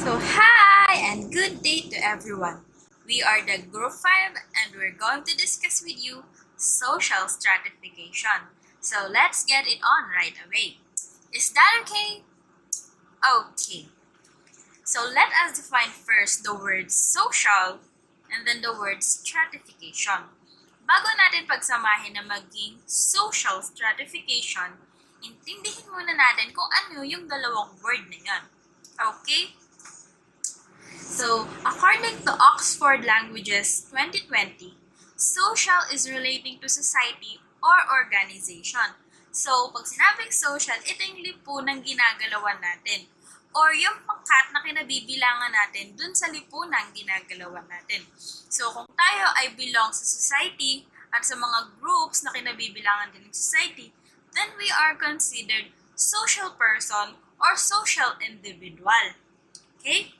So, hi and good day to everyone. We are the Group 5 and we're going to discuss with you social stratification. So, let's get it on right away. Is that okay? Okay. So, let us define first the word social and then the word stratification. Bago natin pagsamahin na maging social stratification, intindihin muna natin kung ano yung dalawang word na yan. Okay? So, according to Oxford Languages 2020, social is relating to society or organization. So, pag sinabing social, ito yung lipunang ginagalawan natin or yung pangkat na kinabibilangan natin dun sa lipunang ginagalawan natin. So, kung tayo ay belong sa society at sa mga groups na kinabibilangan din ng society, then we are considered social person or social individual. Okay?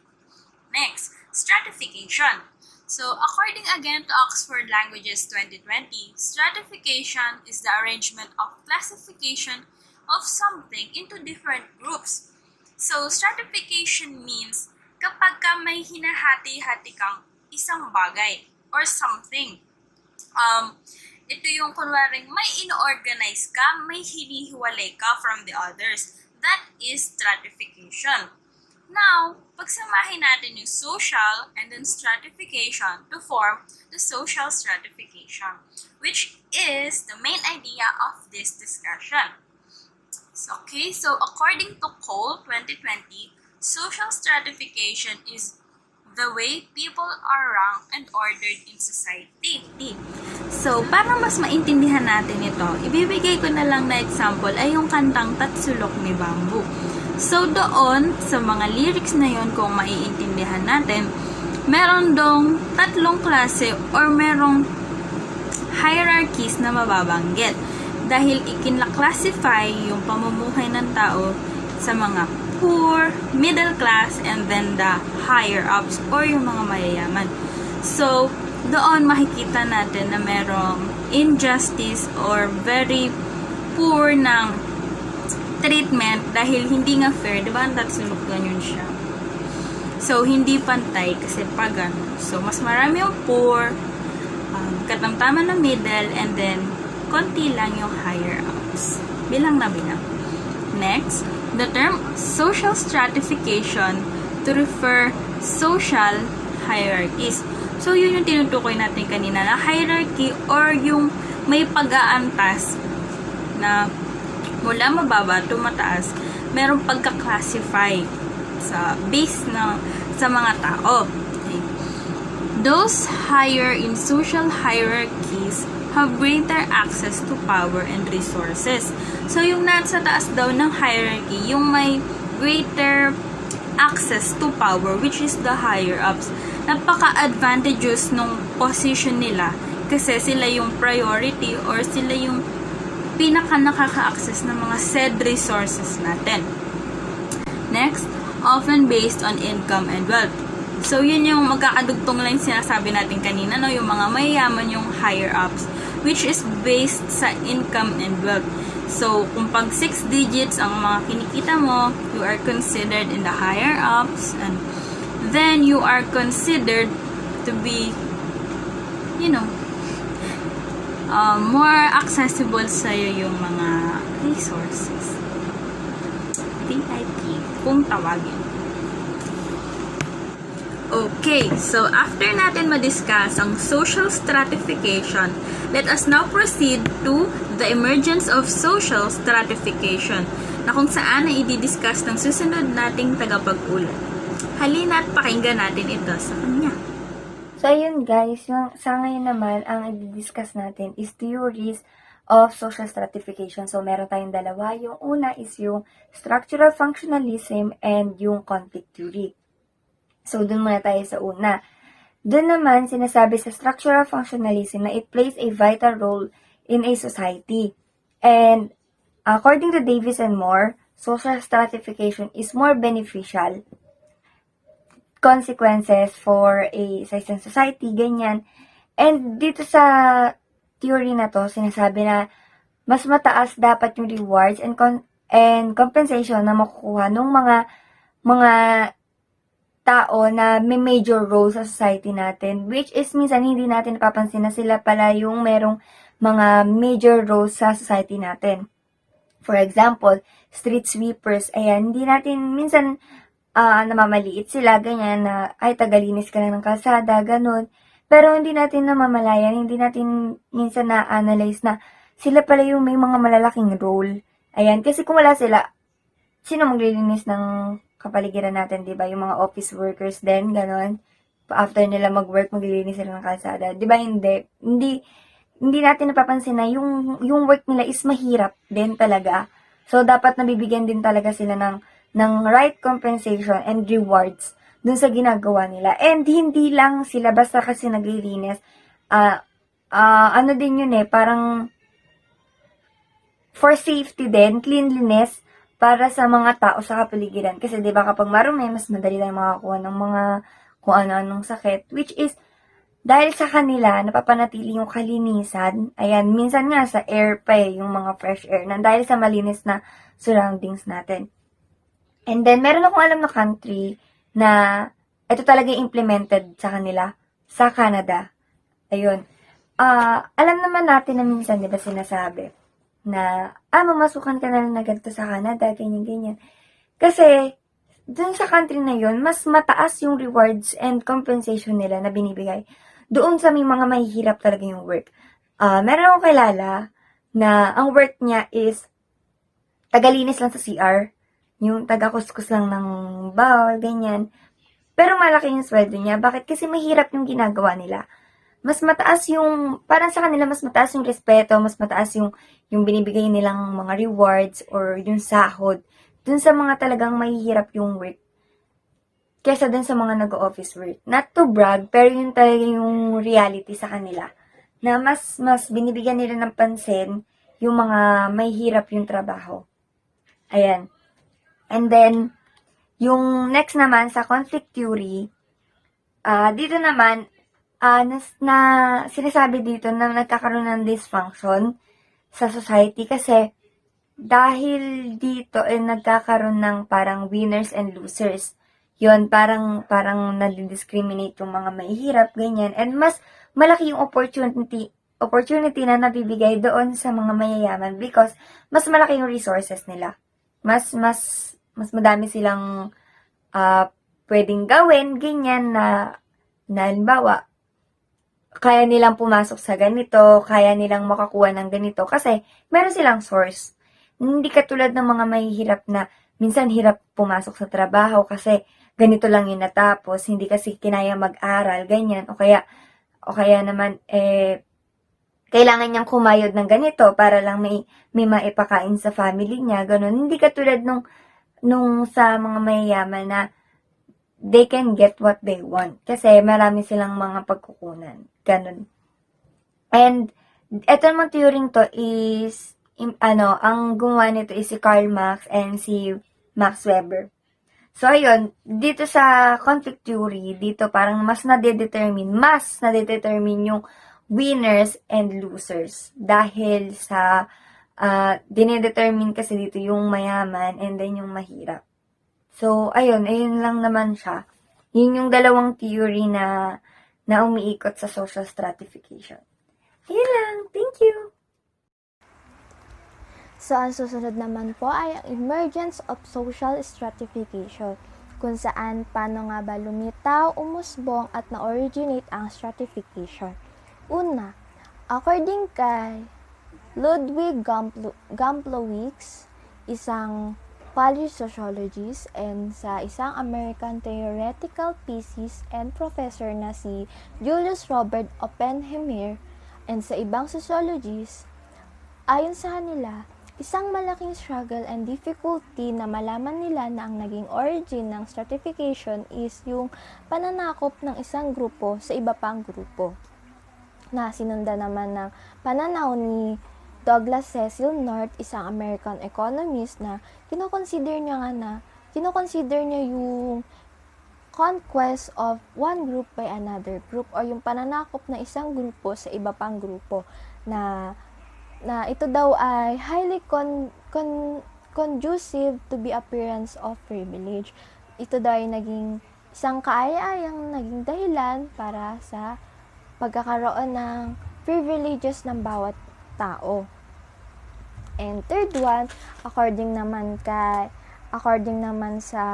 Next, stratification. So, according again to Oxford Languages 2020, stratification is the arrangement of classification of something into different groups. So, stratification means kapag ka may hinahati-hati kang isang bagay or something. Ito yung kunwaring may in-organize ka, may hinihiwalay ka from the others. That is stratification. Now, pagsamahin natin yung social and then stratification to form the social stratification, which is the main idea of this discussion. Okay, so according to Cole 2020, social stratification is the way people are ranked and ordered in society. So, para mas maintindihan natin ito, ibibigay ko na lang na example ay yung kantang Tatsulok ni Bamboo. So, doon, sa mga lyrics na yon kung maiintindihan natin, meron dong tatlong klase or merong hierarchies na mababanggit. Dahil ikinla-classify yung pamumuhay ng tao sa mga poor, middle class, and then the higher-ups or yung mga mayayaman. So, doon makikita natin na merong injustice or very poor ng treatment dahil hindi nga fair, di ba? Ang Tatsulok ganyan siya. So, hindi pantay kasi pagan. So, mas marami yung poor, katamtaman ng middle, and then konti lang yung higher ups. Bilang na bilang. Next, the term social stratification to refer social hierarchies. So, yun yung tinutukoy natin kanina na hierarchy or yung may pag-aantas na mula mababa to mataas, merong pagka-classify sa base na sa mga tao. Okay. Those higher in social hierarchies have greater access to power and resources. So, yung nasa taas daw ng hierarchy, yung may greater access to power, which is the higher ups, napaka-advantageous nung position nila kasi sila yung priority or sila yung pinaka nakaka-access ng mga said resources natin. Next, often based on income and wealth. So, yun yung magkakadugtong lang sinasabi natin kanina, no? Yung mga mayayaman yung higher ups, which is based sa income and wealth. So, kung pag 6 digits ang mga kinikita mo, you are considered in the higher ups, and then you are considered to be, you know, more accessible sa'yo yung mga resources. VIP, kung tawagin. Okay, so after natin ma-discuss ang social stratification, let us now proceed to the emergence of social stratification na kung saan ay i-discuss ng susunod nating tagapag-ulat. Halina at pakinggan natin ito sa kanya. So, ayun guys, sa ngayon naman, ang i-discuss natin is theories of social stratification. So, meron tayong dalawa. Yung una is yung structural functionalism and yung conflict theory. So, dun muna tayo sa una. Dun naman, sinasabi sa structural functionalism na it plays a vital role in a society. And according to Davis and Moore, social stratification is more beneficial consequences for sa isang society, ganyan. And dito sa theory na to, sinasabi na mas mataas dapat yung rewards and compensation na makukuha ng mga tao na may major role sa society natin, which is minsan hindi natin napapansin na sila pala yung merong mga major roles sa society natin. For example, street sweepers, ayan, hindi natin minsan namamaliit sila, ganyan, na ay tagalinis ka lang ng kalsada, ganun. Pero hindi natin namamalayan, hindi natin minsan na-analyze na sila pala yung may mga malalaking role. Ayan, kasi kung wala sila, sino maglilinis ng kapaligiran natin, di ba? Yung mga office workers din, ganon. After nila mag-work, maglilinis sila ng kalsada. Di ba hindi? Hindi natin napapansin na yung work nila is mahirap din talaga. So, dapat nabibigyan din talaga sila ng right compensation and rewards dun sa ginagawa nila. And hindi lang sila basta kasi naglilinis. Ano din yun parang for safety din, cleanliness, para sa mga tao sa kapaligiran. Kasi 'di ba kapag marumi, mas madali tayong makakuha ng mga kung ano-anong sakit, which is dahil sa kanila napapanatili yung kalinisan. Ayan, minsan nga sa air pa yung mga fresh air na dahil sa malinis na surroundings natin. And then meron akong alam na country na ito talaga implemented sa kanila sa Canada. Ayun. Alam naman natin na minsan 'di ba sinasabi na, mamasukan ka na lang na ganito sa Canada, ganyan-ganyan. Kasi, dun sa country na yun, mas mataas yung rewards and compensation nila na binibigay. Doon sa may mga mahihirap talaga yung work. Meron akong kilala na ang work niya is tagalinis lang sa CR. Yung taga-kuskus lang ng bawal, ganyan. Pero malaki yung sweldo niya. Bakit? Kasi mahirap yung ginagawa nila. Mas mataas yung, parang sa kanila, mas mataas yung respeto, mas mataas yung binibigay nilang mga rewards or yung sahod dun sa mga talagang mahihirap yung work kesa dun sa mga nag-office work. Not to brag, pero yun talaga yung reality sa kanila. Na mas binibigyan nila ng pansin yung mga mahihirap yung trabaho. Ayan. And then, yung next naman sa conflict theory, dito naman, na sinasabi dito na nagkakaroon ng dysfunction sa society kasi dahil dito nagkakaroon ng parang winners and losers. Yun, parang nadidiscriminate yung mga mahihirap, ganyan. And mas malaki yung opportunity na nabibigay doon sa mga mayayaman because mas malaki yung resources nila. Mas madami silang pwedeng gawin, ganyan na halimbawa, kaya nilang pumasok sa ganito, kaya nilang makakuha ng ganito kasi meron silang source. Hindi katulad ng mga mahihirap na minsan hirap pumasok sa trabaho kasi ganito lang yung natapos, hindi kasi kinaya mag-aral, ganyan. O kaya naman, kailangan niyang kumayod ng ganito para lang may maipakain sa family niya, ganun. Hindi katulad nung sa mga mayayaman na they can get what they want. Kasi marami silang mga pagkukunan. Ganun. And, eto namang theory to is, ang gumawa nito is si Karl Marx and si Max Weber. So, ayun, dito sa conflict theory, dito parang mas nade-determine yung winners and losers. Dahil sa, dinedetermine kasi dito yung mayaman and then yung mahirap. So, ayun lang naman siya. Yun yung dalawang theory na umiikot sa social stratification. Yun lang. Thank you! So, ang susunod naman po ay ang emergence of social stratification, kung saan paano nga ba lumitaw, umusbong at na-originate ang stratification. Una, according kay Ludwig Gamplowicz, isang Polish sociologist and sa isang American theoretical thesis and professor na si Julius Robert Oppenheimer and sa ibang sociologists, ayon sa kanila, isang malaking struggle and difficulty na malaman nila na ang naging origin ng stratification is yung pananakop ng isang grupo sa iba pang grupo, na sinundan naman ng pananaw ni Douglas Cecil North, isang American economist, na kinoconsider niya yung conquest of one group by another group or yung pananakop ng isang grupo sa iba pang grupo, na ito daw ay highly conducive to the appearance of privilege. Ito daw ay naging isang kaaya-ayang naging dahilan para sa pagkakaroon ng privileges ng bawat tao. And third one, according naman sa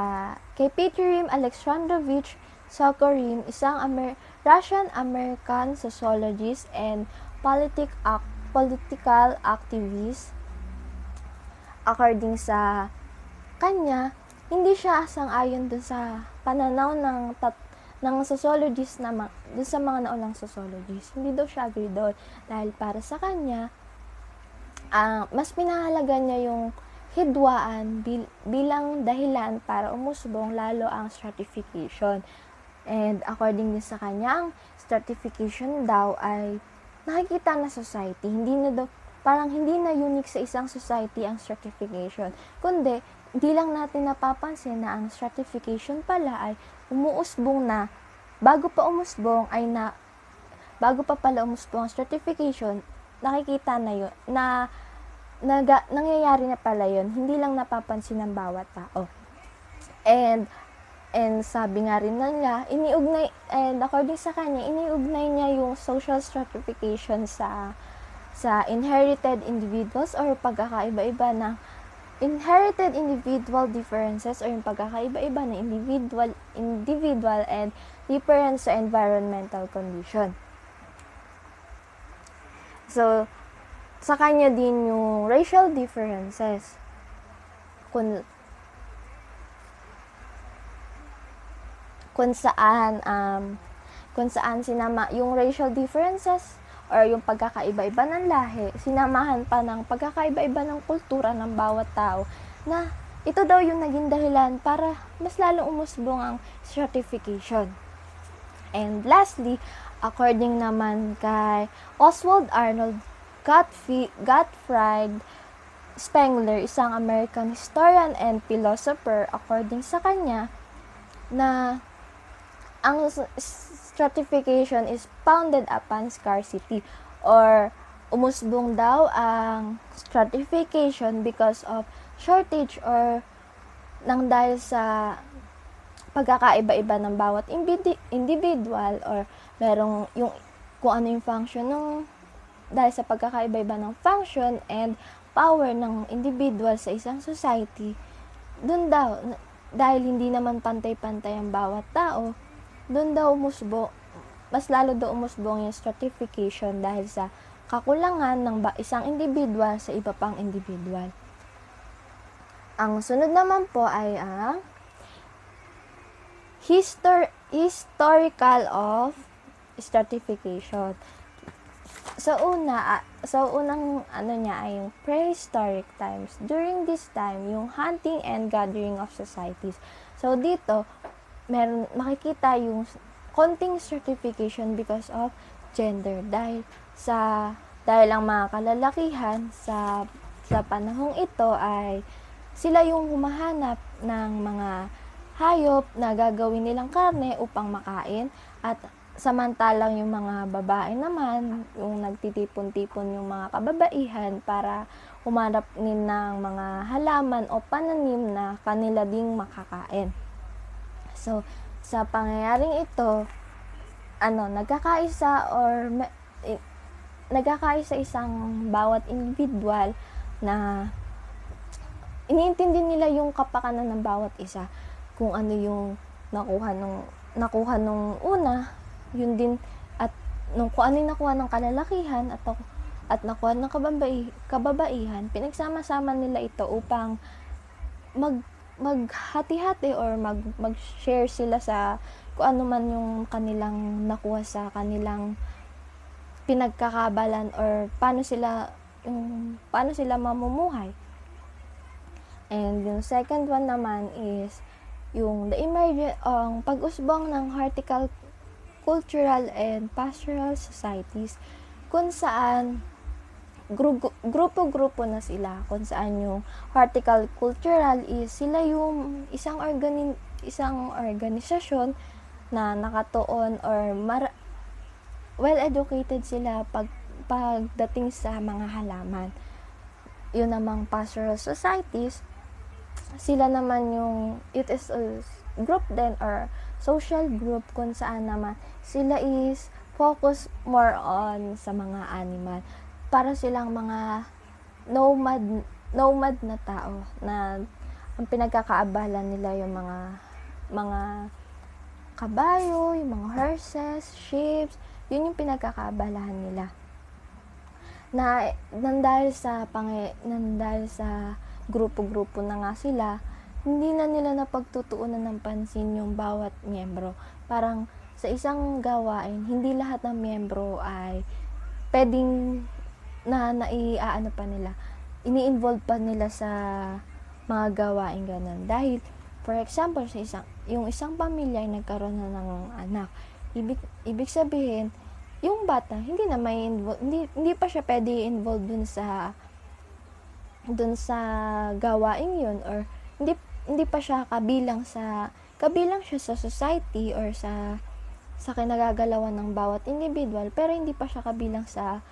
kay Petrim Alexandrovich Sokorin, isang Russian-American sociologist and political activist. According sa kanya, hindi siya sang-ayon dun sa pananaw ng sociologist dun sa mga naunang sociologist. Hindi daw siya agree doon. Dahil para sa kanya, mas pinahalaga niya yung hidwaan bilang dahilan para umusbong lalo ang stratification. And according din sa kanya, ang stratification daw ay nakikita na society. Parang hindi na unique sa isang society ang stratification. Kundi, hindi lang natin napapansin na ang stratification pala ay umuusbong na, bago pa pala umusbong ang stratification, nakikita na yun, nangyayari na pala yun, hindi lang napapansin ng bawat tao. And sabi nga rin nila, according sa kanya, iniugnay niya yung social stratification sa inherited individuals or pagkakaiba-iba ng inherited individual differences or yung pagkakaiba-iba ng individual and difference sa environmental condition. So, sa kanya din yung racial differences. Kung saan sinama yung racial differences or yung pagkakaiba-iba ng lahi, sinamahan pa ng pagkakaiba-iba ng kultura ng bawat tao na ito daw yung naging dahilan para mas lalong umusbong ang stratification. And lastly, according naman kay Oswald Arnold Gottfried Spengler, isang American historian and philosopher, according sa kanya, na ang stratification is founded upon scarcity or umusbong daw ang stratification because of shortage or nang dahil sa pagkakaiba-iba ng bawat individual or merong yung kung ano yung function ng dahil sa pagkakaiba-iba ng function and power ng individual sa isang society. Dun daw dahil hindi naman pantay-pantay ang bawat tao, doon daw mas lalo daw umusbong yung stratification dahil sa kakulangan ng isang individual sa iba pang individual. Ang sunod naman po ay ang historical of stratification. Unang niya ay yung prehistoric times. During this time, yung hunting and gathering of societies. So dito, makikita yung konting stratification because of gender dahil ang mga kalalakihan sa panahong ito ay sila yung humahanap ng mga hayop na gagawin nilang karne upang makain at samantalang yung mga babae naman yung nagtitipon-tipon yung mga kababaihan para humanap din ng mga halaman o pananim na kanila ding makakain. So, sa pangyayaring ito, nagkakaisa isang bawat individual na iniintindi nila yung kapakanan ng bawat isa. Kung ano yung nakuha nung una, yun din, at kung ano yung nakuha ng kalalakihan at nakuha ng kababaihan, pinagsama-sama nila ito upang maghati-hati or mag-share sila sa kung ano man yung kanilang nakuha sa kanilang pinagkakabalan or paano sila mamumuhay. And yung second one naman is yung pag-usbong ng horticultural and pastoral societies kung saan grupo-grupo na sila, kung saan yung horticultural is sila yung isang organisasyon na nakatuon or well-educated sila pagdating sa mga halaman. Yun namang pastoral societies, sila naman it is a group then or social group kung saan naman sila is focus more on sa mga animal. Para silang mga nomad na tao na ang pinagkakaabala nila yung mga kabayo, yung mga horses, sheep, yun yung pinagkakaabalahan nila. Nang dahil sa grupo-grupo na nga sila, hindi na nila napagtutuunan ng pansin yung bawat miyembro. Parang sa isang gawain, hindi lahat ng miyembro ay pwedeng naiaano pa nila, ini-involve pa nila sa mga gawain ganun. Dahil, for example, yung isang pamilya ay nagkaroon na ng anak. Ibig sabihin, yung bata, hindi pa siya pwede involved dun sa gawain yun, or hindi pa siya kabilang siya sa society or sa kinagagalawan ng bawat individual, pero hindi pa siya kabilang sa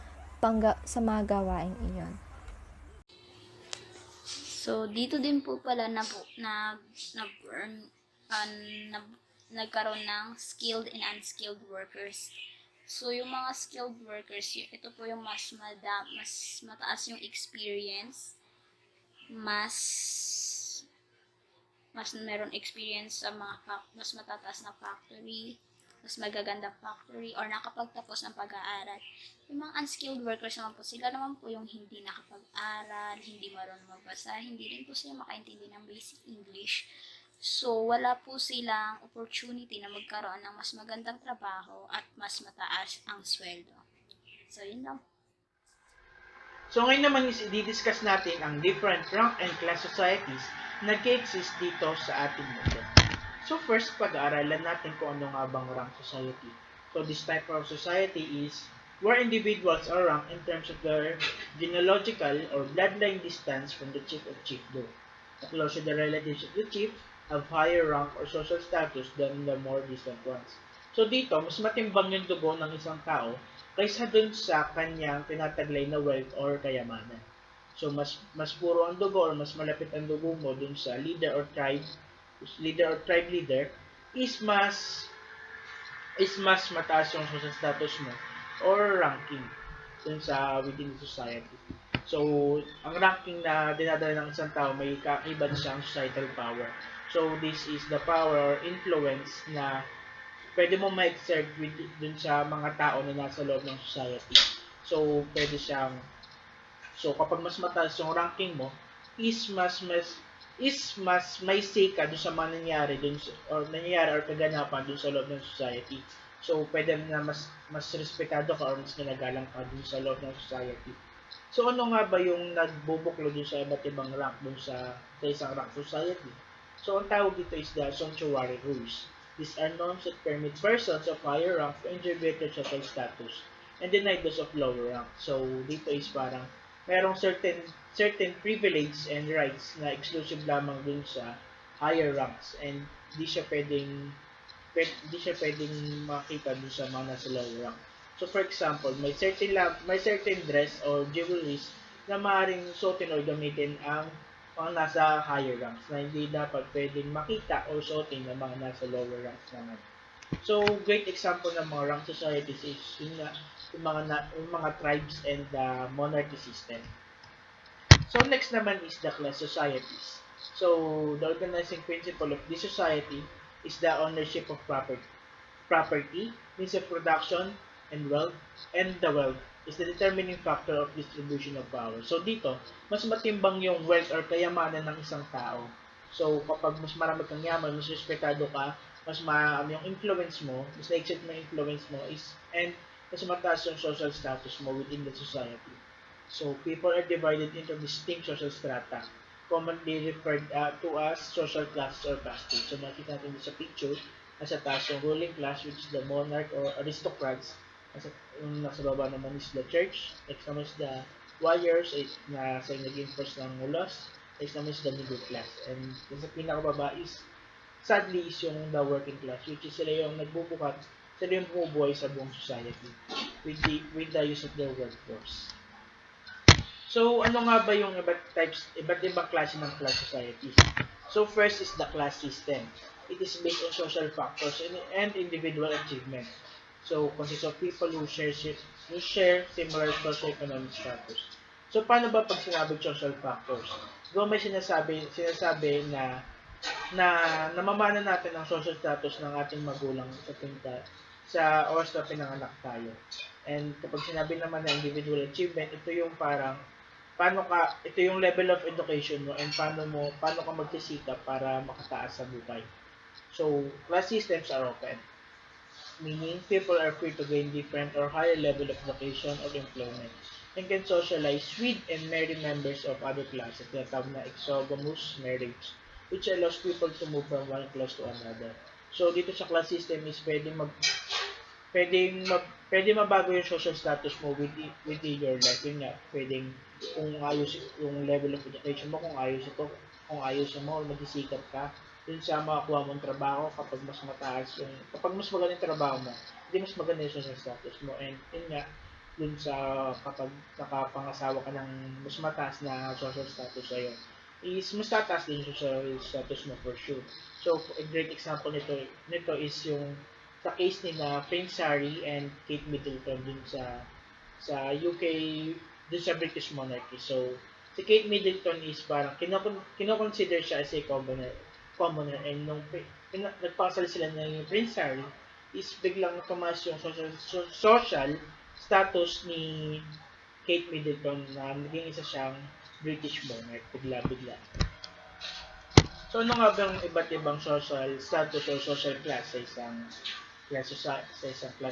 mga gawain iyon. So, dito din po pala nagkaroon ng skilled and unskilled workers. So, yung mga skilled workers, ito po yung mas mataas yung experience, mas meron experience sa mas matataas na factory, mas magaganda factory, or nakapagtapos ng pag-aaral. Yung mga unskilled workers naman po, sila naman po yung hindi nakapag-aral, hindi marunong magbasa, hindi rin po sila makaintindi ng basic English. So, wala po silang opportunity na magkaroon ng mas magandang trabaho at mas mataas ang sweldo. So, yun lang. So ngayon naman is i-discuss natin ang different rank and class societies na nag-exist dito sa ating mundo. So first, pag-aaralan natin kung ano nga bang rank society. So this type of society is where individuals are ranked in terms of their genealogical or bloodline distance from the chief of chiefdom. The closer the relatives of the chief have higher rank or social status than the more distant ones. So dito, mas matimbang yung dugo ng isang tao kaysa dun sa kanyang tinataglay na wealth or kayamanan. So mas puro ang dugo or mas malapit ang dugo mo dun sa leader or tribe leader is mas mataas yung social status mo or ranking dun sa within the society. So, ang ranking na dinadala ng isang tao may kaiba siyang societal power. So, this is the power or influence na pwede mo ma-exert dun sa mga tao na nasa loob ng society. So, kapag mas mataas yung ranking mo, is mas may say ka dun sa mga nangyayari or kaganapan dun sa loob ng society. So, pwede na mas respetado ka or mas ginagalang ka dun sa loob ng society. So, ano nga ba yung nagbubuklo dun sa iba't ibang rank dun sa isang rank society? So, ang tawag dito is the sumptuary rules. These are norms that permit persons of higher rank to enjoy better social status and deny those of lower rank. So, dito is parang merong certain privilege and rights na exclusive lamang dun sa higher ranks and di siya pwedeng makita dun sa mga nasa lower rank. So, for example, may certain dress or jewelries na maaaring suotin o gamitin ang mga nasa higher ranks na hindi dapat pwedeng makita o suotin ng mga nasa lower ranks naman. So, great example ng mga rank societies is yung mga tribes and the monarchy system. So, next naman is the class societies. So, the organizing principle of this society is the ownership of property, means of production, and the wealth is the determining factor of distribution of power. So dito, mas matimbang yung wealth or kayamanan ng isang tao. So kapag mas marami kang yaman, mas respetado ka, mas yung influence mo, mas na-exert mo yung influence mo and mas mataas yung social status mo within the society. So people are divided into distinct social strata, commonly referred to as social classes or castes. So makikita natin sa picture, nasa taas yung ruling class which is the monarch or aristocrats. Yung nasa baba naman is the church. Next naman is the warriors na sa nag-enforce ng laws. Next naman is the middle class. And yung sa pinakababa is sadly is yung the working class which is sila yung nagbubukat, sila yung bumubuhay sa buong society with the use of their workforce. So, ano nga ba yung iba't ibang klase ng class societies? So, first is the class system. it is based on social factors and individual achievement. So, consists of people who share similar socioeconomic status. So, paano ba pag sinabing social factors? Kung may sinasabi na namamana natin ang social status ng ating magulang sa oras na pinanganak tayo. And kapag sinabi naman na individual achievement, ito yung level of education mo and paano ka magsisikap para makataas sa buhay. So, class systems are open, meaning people are free to gain different or higher level of education or employment and can socialize with and marry members of other classes, tinatawag na exogamous marriage, which allows people to move from one class to another. So, dito sa class system is pwedeng mabago yung social status mo within your life. Yun nga, pwedeng kung ayos yung level of education mo, kung ayos mo, magsisikap ka, dun sa makakuha mong trabaho kapag mas maganda yung trabaho mo, hindi mas maganda yung social status mo. And yun nga, dun sa kapag nakapangasawa ka ng mas mataas na social status sa'yo, is mas tataas din yung social status mo for sure. So, a great example nito is yung sa case nila Prince Harry and Kate Middleton sa UK, dun sa British monarchy. So, si Kate Middleton is parang kinoconsider siya as a commoner and nagpasal sila na yung Prince Harry is biglang tumaas yung social status ni Kate Middleton na naging isa siyang British monarch bigla-bigla. So, ano nga bang iba't ibang social status or social class sa isang class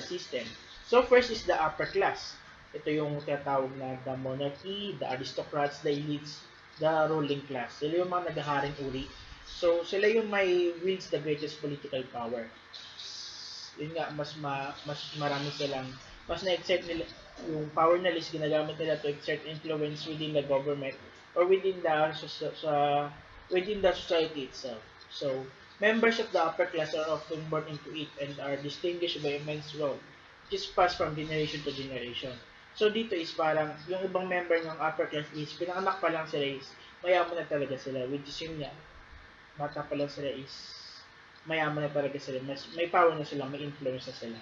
system? So, first is the upper class. Ito yung tinatawag na the monarchy, the aristocrats, the elites, the ruling class. Sila yung mga naghaharing uri. So, sila yung may wields the greatest political power. Yun nga, mas marami silang, mas na-exert nila, yung power nila is ginagamit nila to exert influence within the government or within the society itself. So, members of the upper class are often born into it and are distinguished by immense wealth, which is passed from generation to generation. So, dito is parang, yung ibang member ng upper class is, pinanganak pa lang sila is, mayaman na talaga sila, which is yun nga, bata pa lang sila is, mayaman na talaga sila, may power na sila, may influence na sila.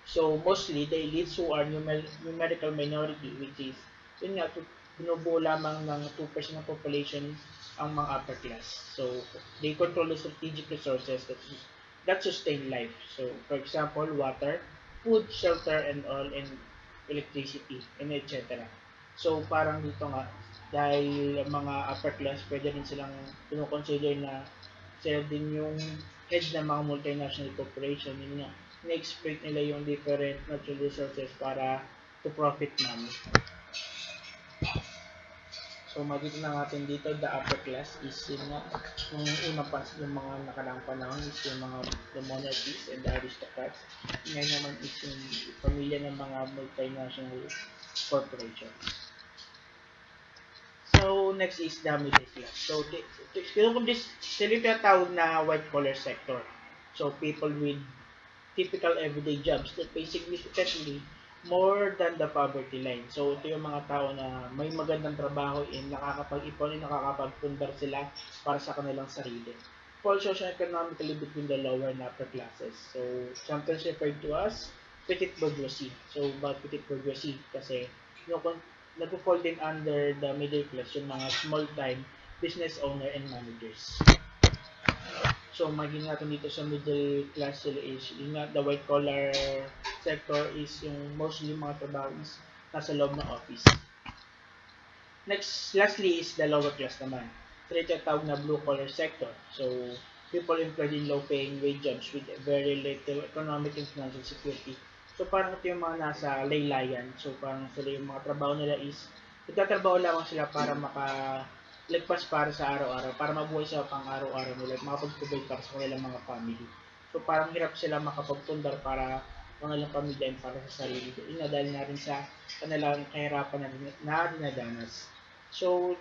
So, mostly, the elites who are numerical minority, which is, yun nga, binubuo lamang ng 2% ng population ang mga upper class. So, they control the strategic resources that sustain life. So, for example, water, food, shelter, and all, and electricity, and etc. So, parang dito nga, dahil mga upper class, pwede rin silang consider na sila din yung head ng mga multinational corporation. Yun nga, na-exploit nila yung different natural resources para to profit money. So, makikita na natin dito, the upper class is yung yung mga nakaraang panahon is yung mga the monarchies and the aristocrats. Ngayon naman is yung pamilya ng mga multinational corporations. So, next is the middle class. So, sila yung tinatawag na white collar sector. So, people with typical everyday jobs that pay significantly more than the poverty line. So, ito yung mga tao na may magandang trabaho and nakakapag-ipon and nakakapagpundar sila para sa kanilang sarili. Fall socio-economically between the lower and upper classes. So, sometimes referred to as petite bourgeoisie. So, bakit petite bourgeoisie? Kasi, yung nag-fall din under the middle class, yung mga small-time business owner and managers. So, maging natin dito sa middle class sila is, yung nga, the white collar sector is yung mostly mga trabaho is nasa loob ng office. Next, lastly is the lower class naman. So, ito tawag na blue collar sector. So, people employed in low-paying wage jobs with very little economic and financial security. So, parang ito yung mga nasa laylayan. So, parang sila yung mga trabaho nila is, nagtatrabaho lamang sila para lagpas para sa araw-araw, para mabuhay sa pang-araw-araw nila, makapag-provide para sa kanilang mga family. So, parang hirap sila makapagpundar para kanilang pamilya and para sa sarili. Yun na dahil na rin sa kanilang kahirapan na dinadanas. So,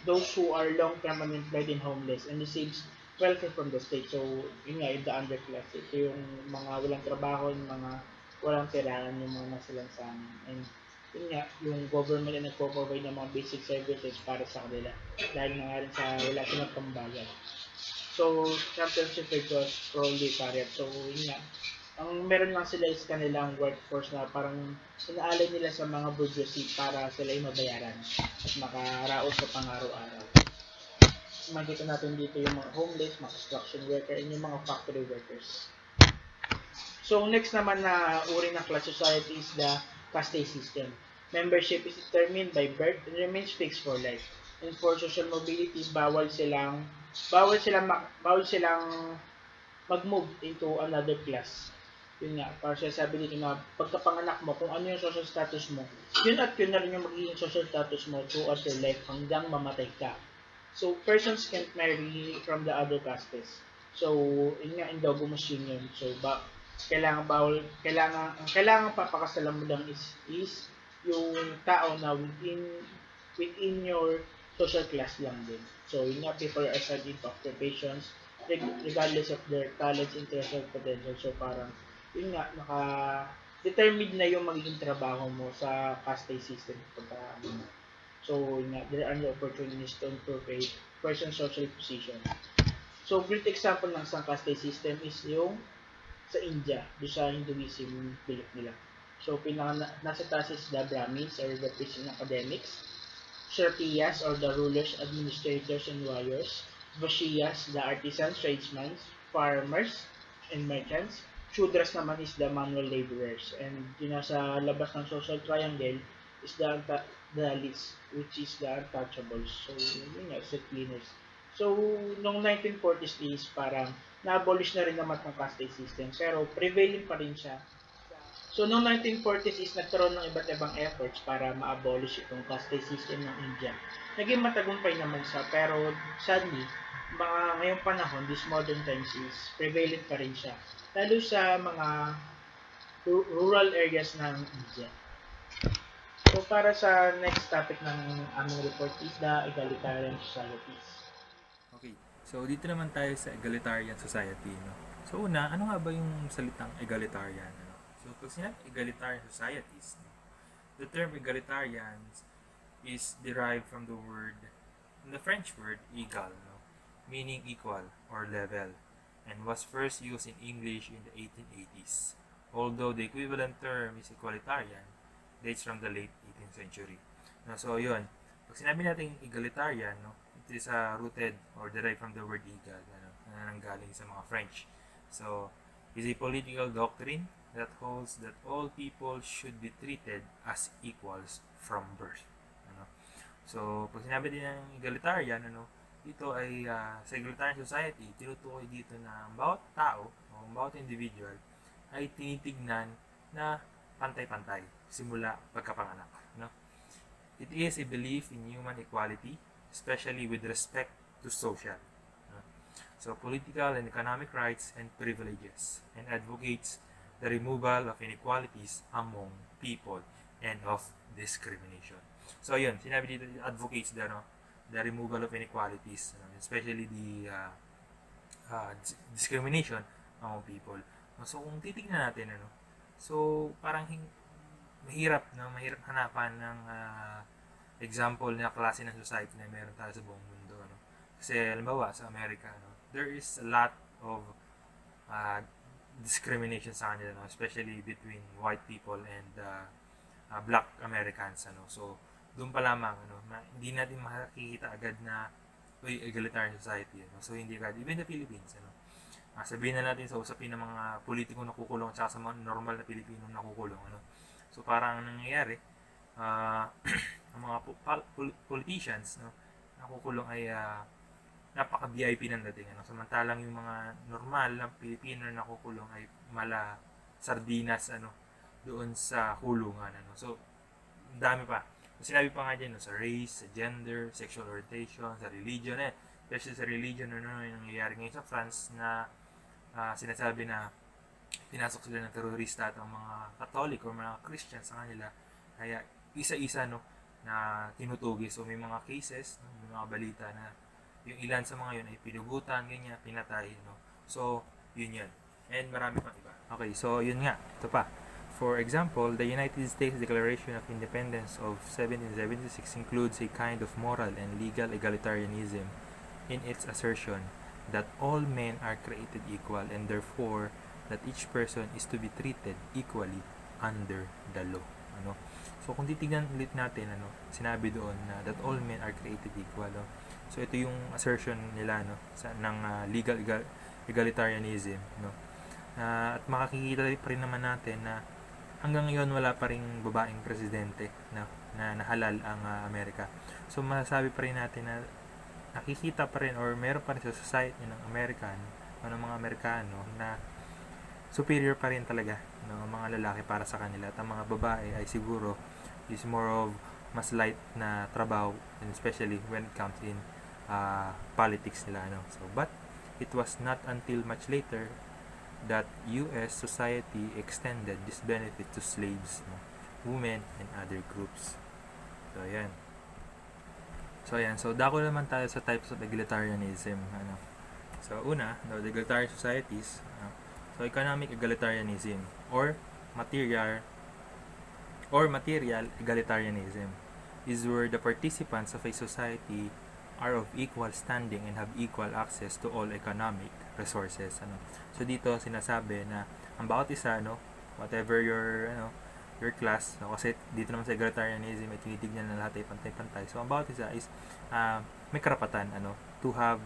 those who are long-term unemployed and homeless and receives welfare from the state. So, yun nga, yung the underclass. Ito yung mga walang trabaho, yung mga walang tirahan, yung mga nasa lansangan. And yun nga, yung government na nagpo-provide ng mga basic services para sa kanila dahil na nga rin sa wala silang pambayad. So, championship versus proletariat. So, yun nga. Ang meron lang sila is kanilang workforce na parang inaalay nila sa mga bourgeoisie para sila ay mabayaran at makaraos sa pang-araw-araw. Makikita natin dito yung mga homeless, mga construction worker, and yung mga factory workers. So, next naman na uri ng class society is the caste system. Membership is determined by birth and remains fixed for life. And for social mobility, bawal silang mag-move into another class. Yun nga, para sabi dito na pagkapanganak mo, kung ano yung social status mo, yun at yun na rin yung magiging social status mo throughout your life hanggang mamatay ka. So, persons can't marry from the other castes. So, yun nga, endogamous union. So, kailangan papakasalan mo lang is yung tao na within your social class lang din. So, yun nga, people are assigned into occupations regardless of their talents, interests, or potential. So, parang, yun nga, determined na yung magiging trabaho mo sa caste system. So, yun nga, there are no opportunities to improve a person's social position. So, great example ng isang caste system is yung sa India, doon sa Hinduism belief nila. So, nasa taas is the Brahmins or the priests and academics, Kshatriyas or the rulers, administrators, and warriors, Vaishyas, the artisans, tradesmen, farmers, and merchants, Shudras naman is the manual laborers, and yun nasa labas ng social triangle is the list, which is the untouchables. So, yun nga, set cleaners. So, noong 1940s is parang na-abolish na rin naman ng caste system, pero prevailing pa rin siya. So, noong 1940s is nagkaroon ng iba't ibang efforts para ma-abolish itong caste system ng India. Naging matagumpay naman siya, pero sadly, ngayong panahon, this modern times is prevailing pa rin siya. Lalo sa mga rural areas ng India. So, para sa next topic ng aming report is the egalitarian societies. Okay, so dito naman tayo sa egalitarian society, no? So una, ano nga ba yung salitang egalitarian? No? So pag sinabi egalitarian societies, no? The term egalitarian is derived from the French word égal, no? Meaning equal or level, and was first used in English in the 1880s. Although the equivalent term is equalitarian, dates from the late 18th century. No, so yun, pag sinabi natin egalitarian, no, it is rooted or derived from the word egal, na nanggaling sa mga French. So, is a political doctrine that holds that all people should be treated as equals from birth. Ano? So, pag sinabi din ng egalitarian, dito ay sa egalitarian society, tinutukoy dito na ang bawat tao o ang bawat individual ay tinitignan na pantay-pantay simula pagkapanganak. No? It is a belief in human equality, especially with respect to social, so political and economic rights and privileges, and advocates the removal of inequalities among people and of discrimination. So yun, sinabi dito, advocates the removal of inequalities, especially the discrimination among people. So kung titignan natin, so parang mahirap hanapan ng example na klase ng society na meron tayo sa buong mundo. Kasi halimbawa sa Amerika, there is a lot of discrimination sa kanila, especially between white people and black Americans. So doon pa lamang hindi natin makikita agad na egalitarian society. So hindi agad, even the Philippines. Sabihin na natin sa usapin ng mga politiko nakukulong at saka sa mga normal na Pilipino nakukulong. So parang nangyayari, ang mga politicians nakukulong ay napaka-VIP ng dating. Samantalang yung mga normal na Pilipino na nakukulong ay mala sardinas doon sa kulungan. So dami pa. Sinabi pa nga dyan, sa race, sa gender, sexual orientation, sa religion. Especially sa religion, yung nangyayari ngayon sa France na sinasabi na pinasok sila ng terorista at ang mga Catholic o mga Christian sa kanila. Kaya isa-isa na tinutugi. So may mga cases, may mga balita na yung ilan sa mga yun ay pinugutan, ganyan, pinatay. So yun. And marami pang iba. Okay, so yun nga. Ito pa. For example, the United States Declaration of Independence of 1776 includes a kind of moral and legal egalitarianism in its assertion that all men are created equal and therefore that each person is to be treated equally under the law. Ano? So kung titignan ulit natin, sinabi doon na that all men are created equal. No? So ito yung assertion nila ng legal egalitarianism. No? At makikita pa rin naman natin na hanggang ngayon wala pa ring babaeng presidente na nahalal ang Amerika. So masasabi pa rin natin na nakikita pa rin or meron pa rin sa society ng American o ng mga Amerikano na superior pa rin talaga ng mga lalaki para sa kanila at ang mga babae ay siguro is more of mas light na trabaho, and especially when it comes in politics nila. So but it was not until much later that US society extended this benefit to slaves, women, and other groups. So ayan. So dako naman tayo sa types of egalitarianism. So una, the egalitarian societies. So economic egalitarianism or material egalitarianism is where the participants of a society are of equal standing and have equal access to all economic resources. So dito sinasabi na ang bawat isa, whatever your class, kasi dito naman sa egalitarianism ay tinitignan na lahat ay pantay-pantay. So ang bawat isa is may karapatan to have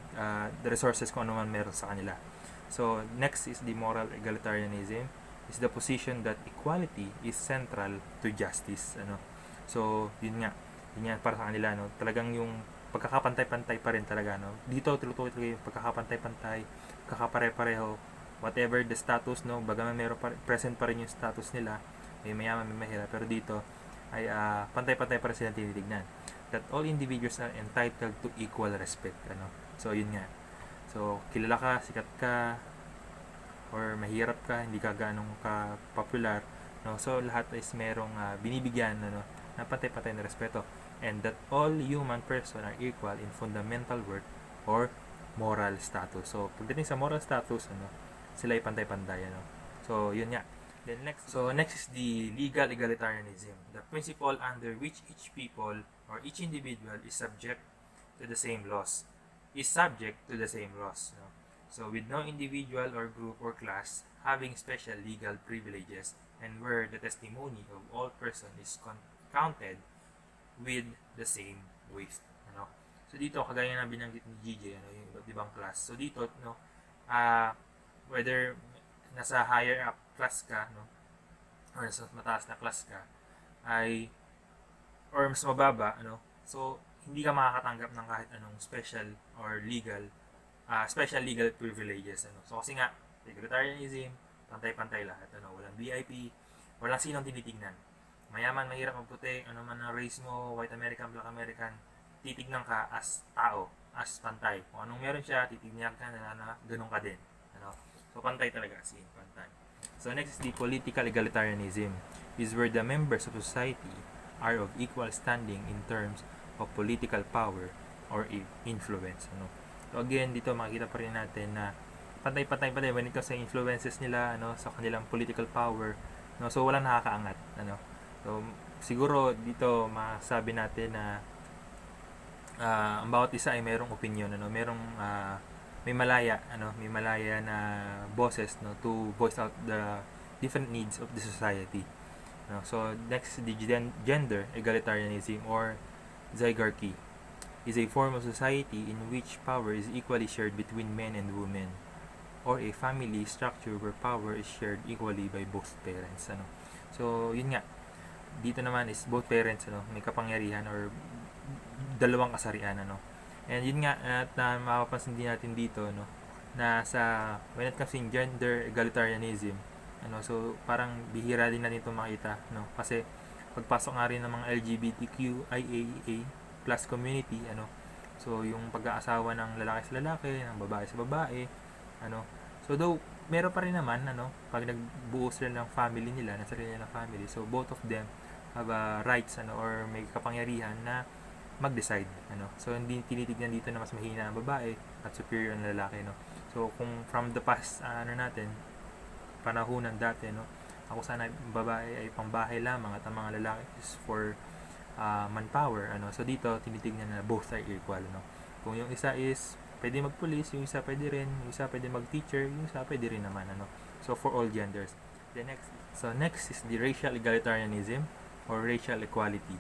the resources kung ano man meron sa kanila. So next is the moral egalitarianism, is the position that equality is central to justice. So yun nga para sa kanila, talagang yung pagkakapantay-pantay pa rin talaga, dito tinutukoy talaga yung pagkakapantay-pantay, pagkakapare-pareho, whatever the status, bagaman meron present pa rin yung status nila, may mayaman, may mahirap, pero dito ay pantay-pantay pa rin sila tinitignan, that all individuals are entitled to equal respect. So yun nga, so kilala ka, sikat ka, or mahirap ka, hindi ka ganong ka popular, so lahat is merong binibigyan na pantay-pantay na respeto, and that all human person are equal in fundamental worth or moral status. So pagdating sa moral status, sila ay pantay-pantay. So yun nga. Then next is the legal egalitarianism, the principle under which each people or each individual is subject to the same laws. So with no individual or group or class having special legal privileges, and where the testimony of all persons is counted with the same weight. So dito, kagaya na binanggit ni GJ, yung iba't ibang class. So dito, whether nasa higher up class ka, or nasa mataas na class ka, or mas mababa, so hindi ka makakatanggap ng kahit anong special legal privileges. So kasi nga, egalitarianism, pantay-pantay lahat. Walang VIP, walang sinong tinitignan. Mayaman, mahirap, magputi, ano man ang race mo, white American, black American, titignan ka as tao, as pantay. Kung anong meron siya, titignan ka na ganun ka din. So pantay talaga, as in pantay. So next is the political egalitarianism, is where the members of society are of equal standing in terms of political power or influence. So again, dito makikita pa rin natin na pantay-pantay when it comes sa influences nila, sa kanilang political power, so walang nakakaangat. So siguro dito masabi natin na ang bawat isa ay merong opinion, may malaya na boses, to voice out the different needs of the society. So next, the gender egalitarianism or zygarchy is a form of society in which power is equally shared between men and women, or a family structure where power is shared equally by both parents. So yun nga, dito naman is both parents may kapangyarihan or dalawang kasarian. And yun nga, at mapapansin din natin dito na sa when it comes in gender egalitarianism, so parang bihira din natin ito makita, kasi pagpasok nga rin ng mga LGBTQIA plus community, so yung pag-aasawa ng lalaki sa lalaki, ng babae sa babae, so though meron pa rin naman pag nagbuo sila ng family nila, ng sarili nilang family, so both of them have rights or may kapangyarihan na mag-decide. So hindi tinitignan dito na mas mahina ang babae at superior ang lalaki. So kung from the past natin, panahunan dati, ako sana babae ay pangbahay lamang at ang mga lalaki is for manpower. So dito tinitignan na both are equal. Kung yung isa is pwede mag-police, yung isa pwede rin, yung isa pwede mag-teacher, yung isa pwede rin naman, ano. So, for all genders. Next is the racial egalitarianism or racial equality.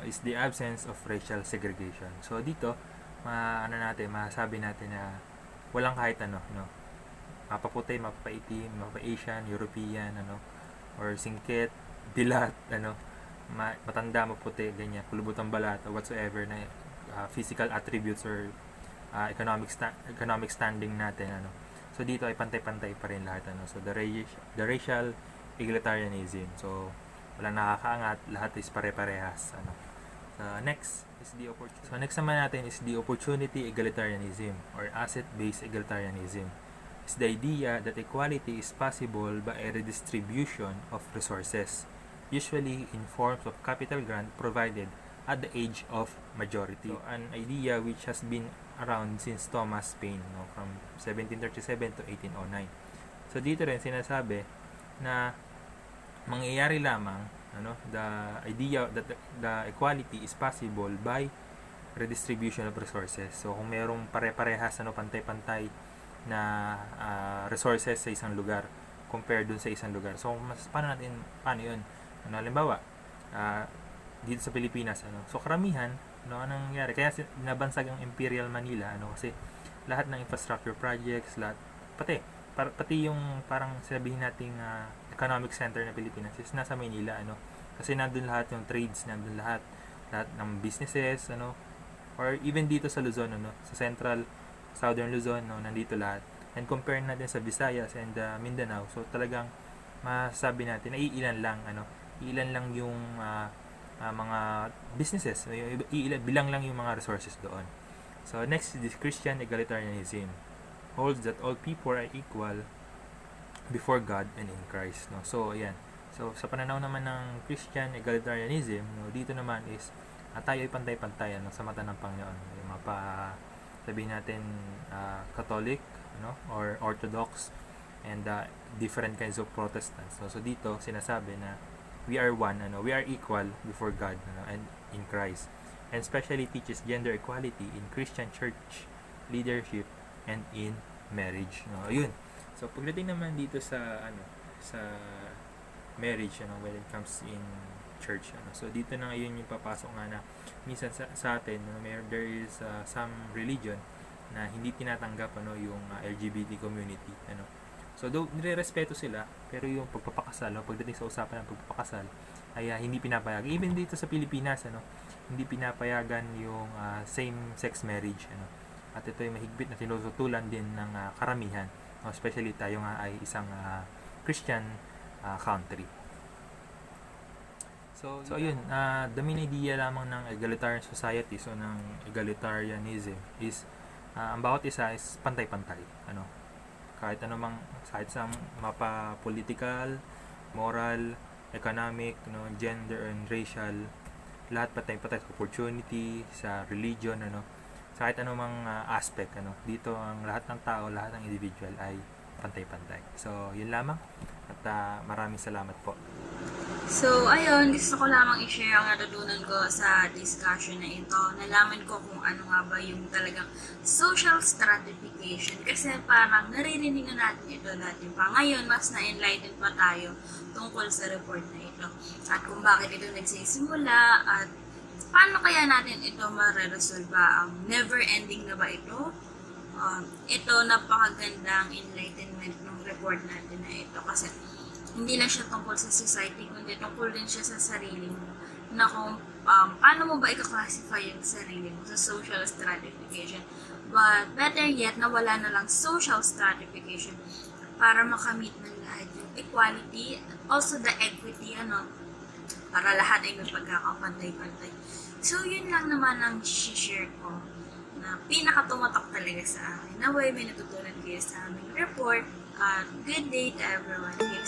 Is the absence of racial segregation. So, dito, masabi natin na walang kahit ano, no. Mapaputi, mapaitim, mapa-Asian, European, ano, or singkit, dilat, ano, matanda, maputi, ganyan, kulubutang balat, or whatsoever na physical attributes or economic standing natin, ano. So dito ay pantay-pantay pa rin lahat, ano. So the racial egalitarianism. So walang nakakaangat, lahat is pare-parehas, ano. Next naman natin is the opportunity egalitarianism or asset-based egalitarianism. Is the idea that equality is possible by a redistribution of resources, usually in forms of capital grant provided at the age of majority. So, an idea which has been around since Thomas Paine, no, from 1737 to 1809. So dito rin sinasabi na mangyayari lamang, ano, the idea that the equality is possible by redistribution of resources. So kung mayroong pare-parehas, ano, pantay-pantay na resources sa isang lugar compared dun sa isang lugar. So paano yun? Ano, halimbawa, dito sa Pilipinas, ano, so karamihan, ano, anong nangyari? Kaya nabansag ang Imperial Manila, ano, kasi lahat ng infrastructure projects, pati yung parang sabihin nating economic center ng Pilipinas is nasa Manila, ano, kasi nandun lahat yung trades, nandun lahat ng businesses, ano, or even dito sa Luzon, ano, sa Southern Luzon, no, nandito lahat. And compare natin sa Visayas and Mindanao, so talagang masasabi natin na ilan lang yung mga businesses, bilang lang yung mga resources doon. So next is this Christian egalitarianism, holds that all people are equal before God and in Christ, no. So ayan, so sa pananaw naman ng Christian egalitarianism, no, dito naman is tayo ay pantay-pantay, ano, sa mata ng Panginoon. Yung sabihin natin Catholic, ano, or Orthodox, and different kinds of Protestants, no? So dito sinasabi na we are one, ano, we are equal before God, ano, and in Christ, and especially teaches gender equality in Christian church leadership and in marriage, no. Ayun. So pagdating naman dito sa marriage, ano, when it comes in church, ano, so dito na ngayon yung papasok nga na minsan sa atin, ano, there is some religion na hindi tinatanggap, ano, yung LGBT community, ano. So though nire-respeto sila, pero yung pagpapakasal, no, pagdating sa usapan ng pagpapakasal ay hindi pinapayagan. Even dito sa Pilipinas, ano, hindi pinapayagan yung same-sex marriage, ano. At ito ay mahigpit na tinututulan din ng karamihan, no, especially tayo nga ay isang Christian country. So ayun, the main idea lamang ng egalitarian society, so ng egalitarianism is ang bawat isa is pantay-pantay, ano, kahit sa mapa political, moral, economic, no, gender and racial, lahat pantay-pantay sa opportunity, sa religion, ano, sa kahit anumang aspect, ano, dito ang lahat ng tao, lahat ng individual ay pantay-pantay. So yun lamang, at maraming salamat po. So, ayun, gusto ko lamang i-share ang natutunan ko sa discussion na ito. Nalaman ko kung ano nga ba yung talagang social stratification. Kasi parang naririnig na natin ito dati pa. Ngayon, mas na-enlighten pa tayo tungkol sa report na ito. At kung bakit ito nagsisimula at paano kaya natin ito ma-resolve? Never-ending na ba ito? Ito, napakagandang enlightenment ng report natin na ito. Kasi hindi lang siya tungkol sa society, kundi tungkol din siya sa sarili mo. Na kung paano mo ba i-classify yung sarili mo sa social stratification. But better yet, nawala na lang social stratification para makamit ng lahat yung equality, also the equity, ano, para lahat ay may pagkakapantay-pantay. So, yun lang naman ang share ko na pinakatumatak talaga sa akin. Naway may natutunan kayo sa aming report. Good day to everyone. Keep